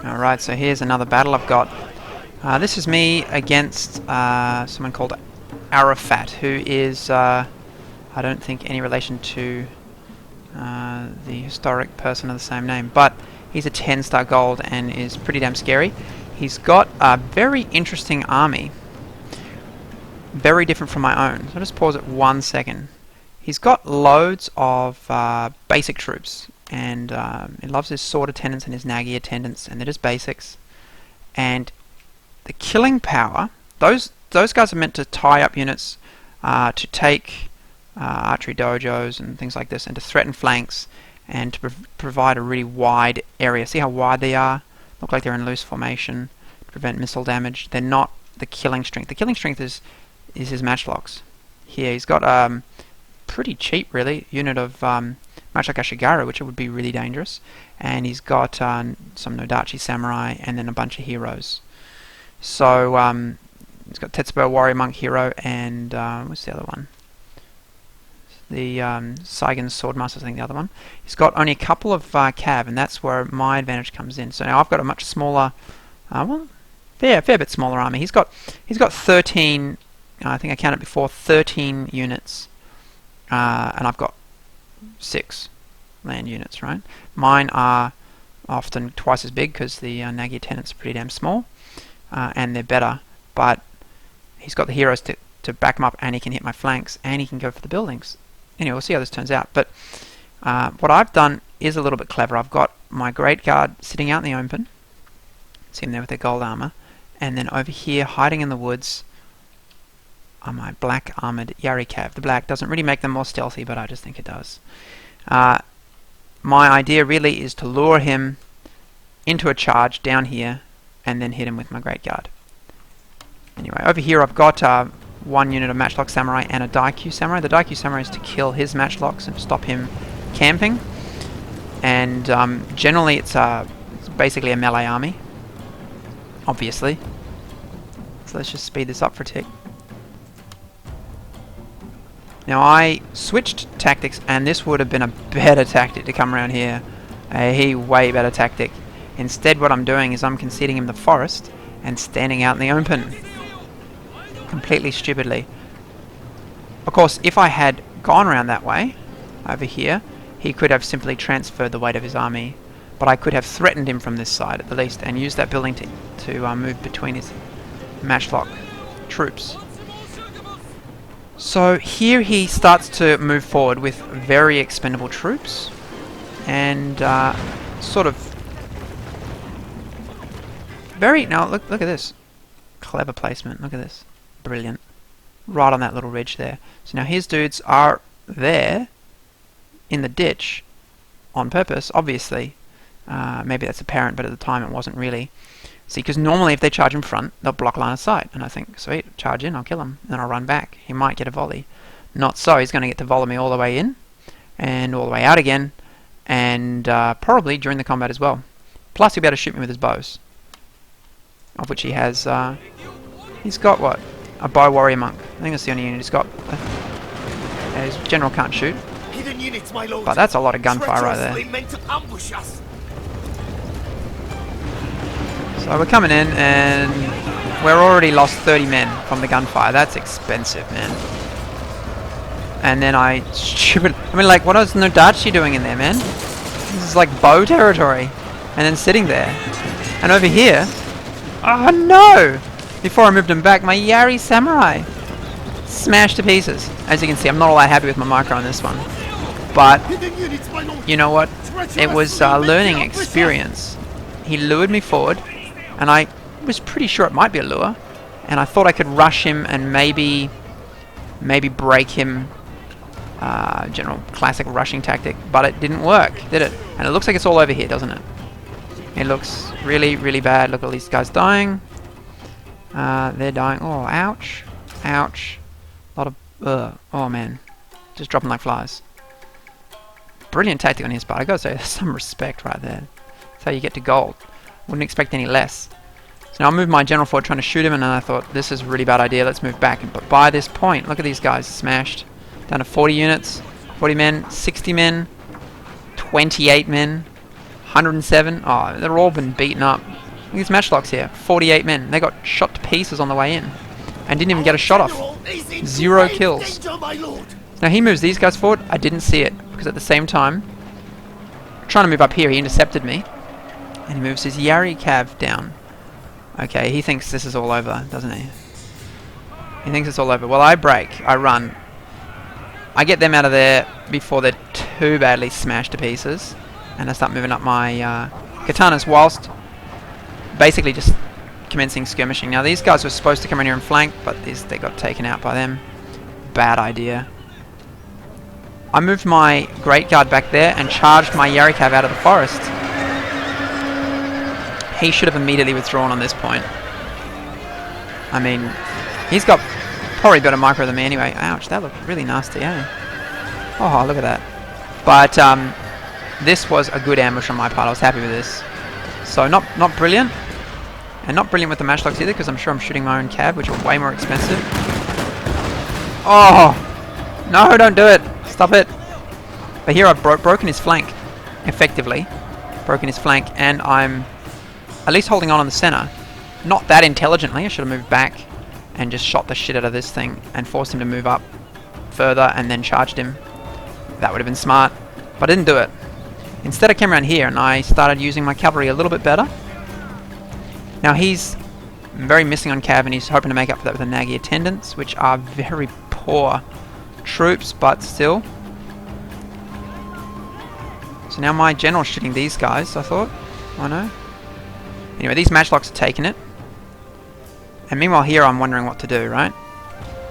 Alright, so here's another battle I've got. This is me against someone called Arafat, who is, I don't think, any relation to the historic person of the same name, but he's a 10-star gold and is pretty damn scary. He's got a very interesting army, very different from my own. So I'll just pause it 1 second. He's got loads of basic troops, and he loves his sword attendants and his nagi attendants, and they're just basics. And the killing power, those guys are meant to tie up units to take archery dojos and things like this, and to threaten flanks, and to provide a really wide area. See how wide they are? Look like they're in loose formation to prevent missile damage. They're not the killing strength. The killing strength is his matchlocks. Here he's got pretty cheap really unit of matchlock Ashigaru, which would be really dangerous, and he's got some Nodachi samurai and then a bunch of heroes. So he's got Tetsubo warrior monk hero and what's the other one? The Saigon's swordmaster, I think the other one. He's got only a couple of cav, and that's where my advantage comes in. So now I've got a much smaller, well, fair bit smaller army. He's got 13. I think I counted before, 13 units, and I've got 6 land units. Right, mine are often twice as big because the nagi attendants are pretty damn small, and they're better. But he's got the heroes to back him up, and he can hit my flanks, and he can go for the buildings. Anyway, we'll see how this turns out. But what I've done is a little bit clever. I've got my Great Guard sitting out in the open. See them there with their gold armor. And then over here, hiding in the woods, are my black armored Yari Cav. The black doesn't really make them more stealthy, but I just think it does. My idea really is to lure him into a charge down here, and then hit him with my Great Guard. Anyway, over here I've got 1 unit of matchlock samurai and a daikyu samurai. The daikyu samurai is to kill his matchlocks and stop him camping. And generally it's basically a melee army, obviously. So let's just speed this up for a tick. Now I switched tactics, and this would have been a better tactic to come around here. A way better tactic. Instead what I'm doing is I'm conceding him the forest and standing out in the open. Completely stupidly. Of course, if I had gone around that way, over here, he could have simply transferred the weight of his army, but I could have threatened him from this side at the least, and used that building to move between his matchlock troops. So here he starts to move forward with very expendable troops, and sort of very... Now look at this. Clever placement, look at this. Brilliant. Right on that little ridge there. So now his dudes are there in the ditch on purpose, obviously. Maybe that's apparent, but at the time it wasn't really. See, because normally if they charge in front, they'll block line of sight, and I think, sweet, charge in, I'll kill him, and then I'll run back. He might get a volley. Not so, he's going to get to volley me all the way in, and all the way out again, and probably during the combat as well. Plus he'll be able to shoot me with his bows, of which he has, he's got what? A bow warrior monk. I think that's the only unit he's got. His general can't shoot. But that's a lot of gunfire right there. So we're coming in, and we're already lost 30 men from the gunfire. That's expensive, man. And then I mean, like, what is Nodachi doing in there, man? This is like bow territory. And then sitting there. And over here... Oh no! Before I moved him back, my Yari Samurai smashed to pieces. As you can see, I'm not all that happy with my micro on this one. But, you know what? It was a learning experience. He lured me forward, and I was pretty sure it might be a lure. And I thought I could rush him and maybe break him. General classic rushing tactic. But it didn't work, did it? And it looks like it's all over here, doesn't it? It looks really, really bad. Look at all these guys dying. They're dying. Oh, ouch. Ouch. A lot of... oh, man. Just dropping like flies. Brilliant tactic on his part. I gotta say, there's some respect right there. That's how you get to gold. Wouldn't expect any less. So now I moved my general forward trying to shoot him, and then I thought, this is a really bad idea. Let's move back. But by this point, look at these guys smashed. Down to 40 units. 40 men. 60 men. 28 men. 107. Oh, they're all been beaten up. Look at these matchlocks here. 48 men. They got shot to pieces on the way in. And didn't even get a shot off. 0 kills. Now he moves these guys forward. I didn't see it. Because at the same time, trying to move up here, he intercepted me. And he moves his Yari Cav down. Okay, he thinks this is all over, doesn't he? He thinks it's all over. Well, I break. I run. I get them out of there before they're too badly smashed to pieces. And I start moving up my katanas whilst basically just commencing skirmishing. Now these guys were supposed to come in here and flank, but they got taken out by them. Bad idea. I moved my Great Guard back there and charged my Yarikav out of the forest. He should have immediately withdrawn on this point. I mean, he's got probably better micro than me anyway. Ouch, that looked really nasty, eh? Oh, look at that. But this was a good ambush on my part. I was happy with this. So not brilliant. And not brilliant with the matchlocks either, because I'm sure I'm shooting my own cab, which are way more expensive. Oh! No, don't do it! Stop it! But here I've broken his flank, effectively. Broken his flank, and I'm at least holding on the center. Not that intelligently. I should have moved back and just shot the shit out of this thing and forced him to move up further and then charged him. That would have been smart, but I didn't do it. Instead I came around here and I started using my cavalry a little bit better. Now he's very missing on cav and he's hoping to make up for that with the Nagi attendants, which are very poor troops, but still. So now my general's shooting these guys, I thought. I know. Anyway, these matchlocks are taking it. And meanwhile here I'm wondering what to do, right?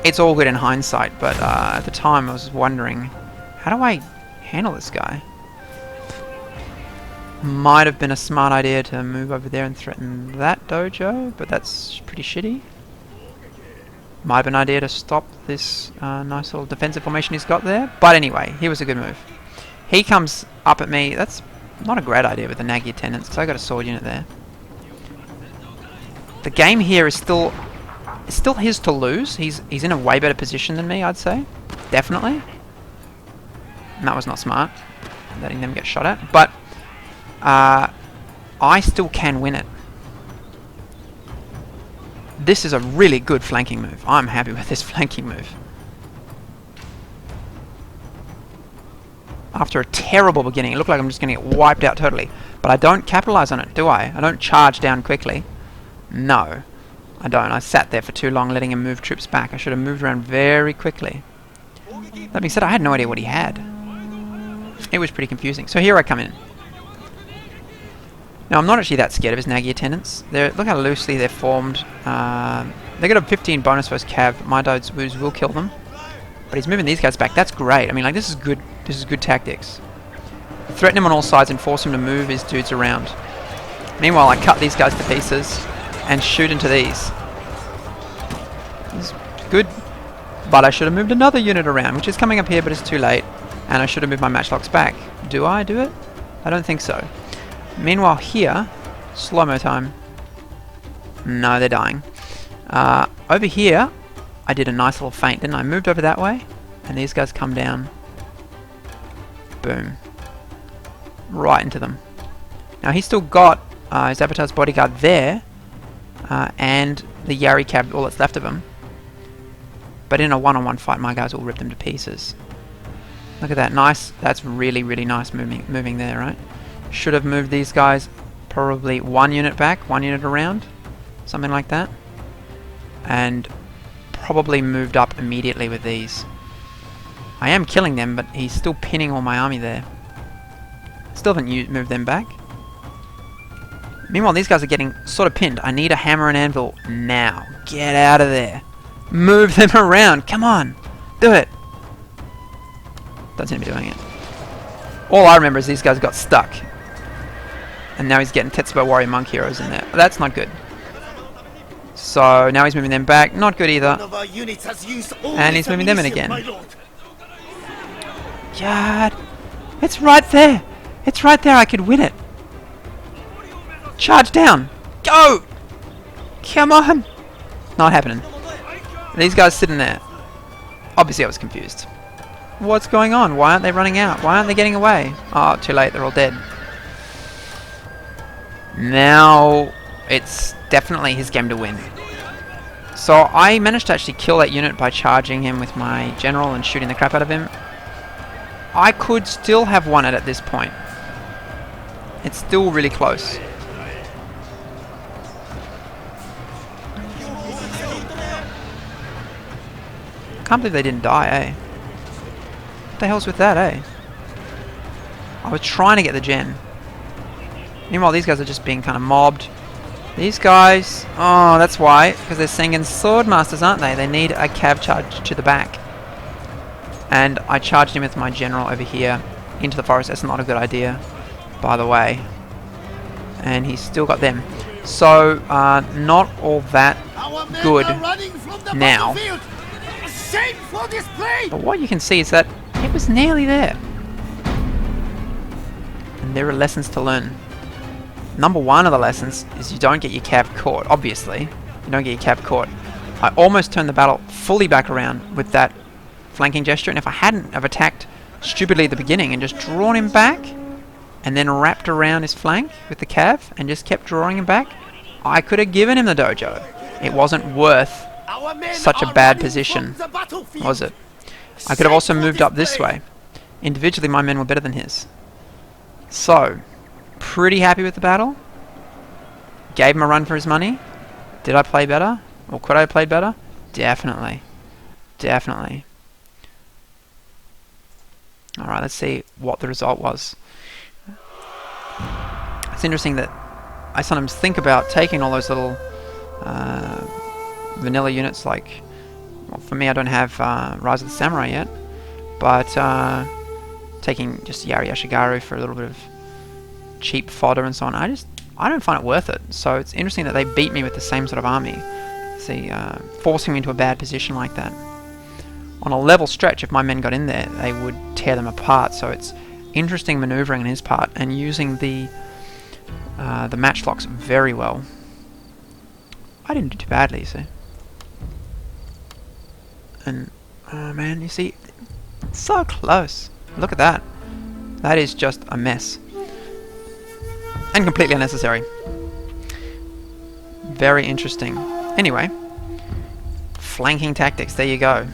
It's all good in hindsight, but at the time I was wondering, how do I handle this guy? Might have been a smart idea to move over there and threaten that dojo, but that's pretty shitty. Might have been an idea to stop this nice little defensive formation he's got there. But anyway, he was a good move. He comes up at me. That's not a great idea with the Nagi attendants, because I got a sword unit there. The game here is still his to lose. He's in a way better position than me, I'd say. Definitely. And that was not smart, letting them get shot at. But I still can win it. This is a really good flanking move. I'm happy with this flanking move. After a terrible beginning, it looked like I'm just going to get wiped out totally. But I don't capitalize on it, do I? I don't charge down quickly. No, I don't. I sat there for too long letting him move troops back. I should have moved around very quickly. That being said, I had no idea what he had. It was pretty confusing. So here I come in. Now, I'm not actually that scared of his Nagi attendants. Look how loosely they're formed. They got a 15 bonus versus cav. My dudes will kill them. But he's moving these guys back. That's great. I mean, like, this is good. This is good tactics. Threaten him on all sides and force him to move his dudes around. Meanwhile, I cut these guys to pieces and shoot into these. This is good. But I should have moved another unit around, which is coming up here, but it's too late. And I should have moved my matchlocks back. Do I do it? I don't think so. Meanwhile here, slow-mo time. No, they're dying. Over here, I did a nice little feint, didn't I? Moved over that way, and these guys come down. Boom. Right into them. Now he's still got his Avatar's bodyguard there, and the Yari cab, all that's left of him. But in a one-on-one fight, my guys will rip them to pieces. Look at that, nice. That's really, really nice moving there, right? Should have moved these guys probably one unit back, one unit around, something like that. And probably moved up immediately with these. I am killing them, but he's still pinning all my army there. Still haven't moved them back. Meanwhile, these guys are getting sort of pinned. I need a hammer and anvil now. Get out of there. Move them around. Come on. Do it. Don't seem to be doing it. All I remember is these guys got stuck. And now he's getting Tetsubo Warrior Monk heroes in there. That's not good. So now he's moving them back. Not good either. And he's moving them in again. God. It's right there. It's right there. I could win it. Charge down. Go. Come on. Not happening. These guys sitting there. Obviously I was confused. What's going on? Why aren't they running out? Why aren't they getting away? Oh, too late. They're all dead. Now it's definitely his game to win. So I managed to actually kill that unit by charging him with my general and shooting the crap out of him. I could still have won it at this point. It's still really close. Can't believe they didn't die, eh? What the hell's with that, eh? I was trying to get the gen. Meanwhile, these guys are just being kind of mobbed. These guys... Oh, that's why. Because they're Sengen Swordmasters, aren't they? They need a cav charge to the back. And I charged him with my general over here into the forest. That's not a good idea, by the way. And he's still got them. So, not all that good now. But what you can see is that it was nearly there. And there are lessons to learn. Number one of the lessons is you don't get your cav caught, obviously. You don't get your cav caught. I almost turned the battle fully back around with that flanking gesture, and if I hadn't have attacked stupidly at the beginning and just drawn him back, and then wrapped around his flank with the cav, and just kept drawing him back, I could have given him the dojo. It wasn't worth such a bad position, was it? I could have also moved up this way. Individually, my men were better than his. So, pretty happy with the battle. Gave him a run for his money. Did I play better? Or could I have played better? Definitely. Definitely. Alright, let's see what the result was. It's interesting that I sometimes think about taking all those little vanilla units, like, well, for me I don't have Rise of the Samurai yet, but taking just Yari Ashigaru for a little bit of cheap fodder and so on, I don't find it worth it. So it's interesting that they beat me with the same sort of army. See, forcing me into a bad position like that. On a level stretch, if my men got in there, they would tear them apart. So it's interesting maneuvering on his part and using the matchlocks very well. I didn't do too badly, you see. And oh man, you see, so close. Look at that. That is just a mess. And completely unnecessary. Very interesting. Anyway, flanking tactics, there you go.